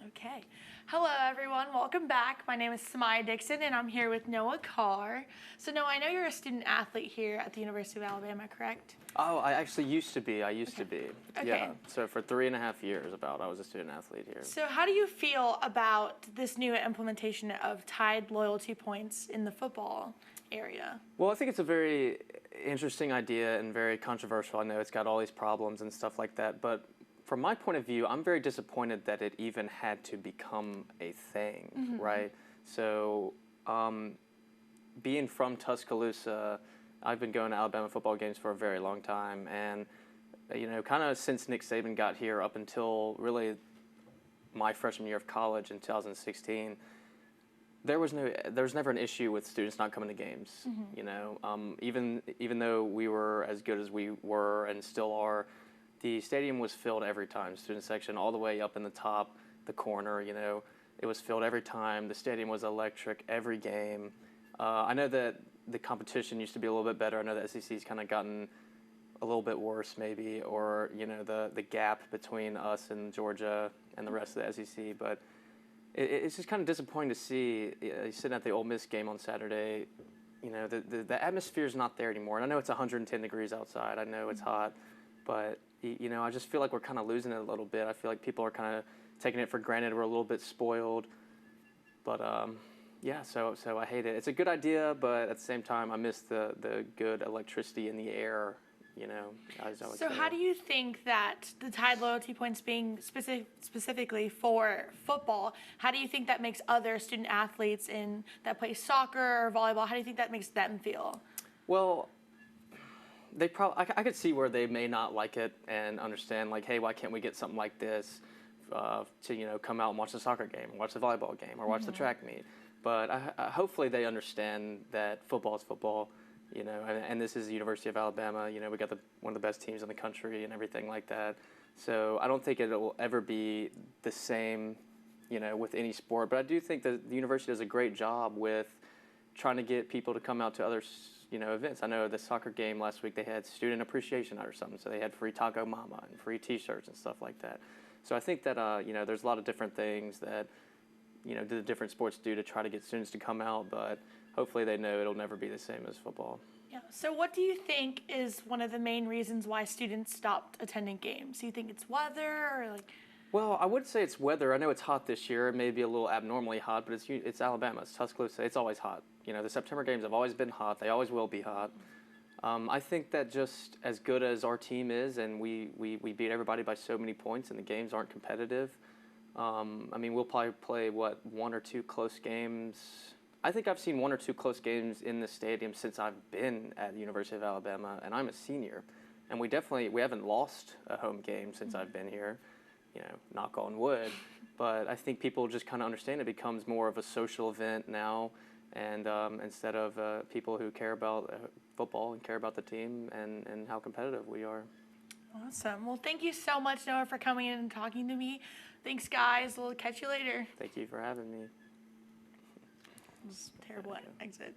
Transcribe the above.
Okay. Hello, everyone. Welcome back. My name is Simya Dixon, and I'm here with Noah Carr. So, Noah, I know you're a student athlete here at the University of Alabama, correct? Oh, I actually used to be. I used to be. Okay. Yeah. So for 3.5 years I was a student athlete here. So, how do you feel about this new implementation of tied loyalty points in the football area? Well, I think it's a very interesting idea and very controversial. I know it's got all these problems and stuff like that, but from my point of view, I'm very disappointed that it even had to become a thing, right? So, being from Tuscaloosa, I've been going to Alabama football games for a very long time, and kind of since Nick Saban got here up until really my freshman year of college in 2016, there was never an issue with students not coming to games. Even though we were as good as we were and still are, the stadium was filled every time. Student section all the way up in the top, the corner. It was filled every time. The stadium was electric every game. I know that the competition used to be a little bit better. I know the SEC's kind of gotten a little bit worse, maybe, or the gap between us and Georgia and the rest of the SEC. But it's just kind of disappointing to see sitting at the Ole Miss game on Saturday. The atmosphere's not there anymore. And I know it's 110 degrees outside. I know it's hot, but I just feel like we're kind of losing it a little bit. I feel like people are kind of taking it for granted. We're a little bit spoiled, but yeah. So I hate it. It's a good idea, but at the same time, I miss the good electricity in the air. So how do you think that the tied loyalty points being specifically for football, how do you think that makes other student athletes that play soccer or volleyball, how do you think that makes them feel? Well, I could see where they may not like it and understand, like, hey, why can't we get something like this to come out and watch the soccer game, watch the volleyball game, or watch the track meet. But hopefully they understand that football is football. And this is the University of Alabama. We got one of the best teams in the country and everything like that. So I don't think it will ever be the same, with any sport. But I do think that the university does a great job with trying to get people to come out to other, events. I know the soccer game last week, they had student appreciation night or something. So they had free Taco Mama and free T-shirts and stuff like that. So I think that, there's a lot of different things that, the different sports do to try to get students to come out. But hopefully they know it'll never be the same as football. Yeah. So what do you think is one of the main reasons why students stopped attending games? Do you think it's weather or like? Well, I would say it's weather. I know it's hot this year. It may be a little abnormally hot, but it's Alabama. It's Tuscaloosa. It's always hot. The September games have always been hot. They always will be hot. I think that just as good as our team is, and we beat everybody by so many points, and the games aren't competitive. We'll probably play, one or two close games. I think I've seen one or two close games in the stadium since I've been at the University of Alabama, and I'm a senior. And we haven't lost a home game since I've been here, knock on wood. But I think people just kind of understand it becomes more of a social event now, and instead of people who care about football and care about the team and how competitive we are. Awesome. Well, thank you so much, Noah, for coming in and talking to me. Thanks, guys. We'll catch you later. Thank you for having me. It was a terrible exit.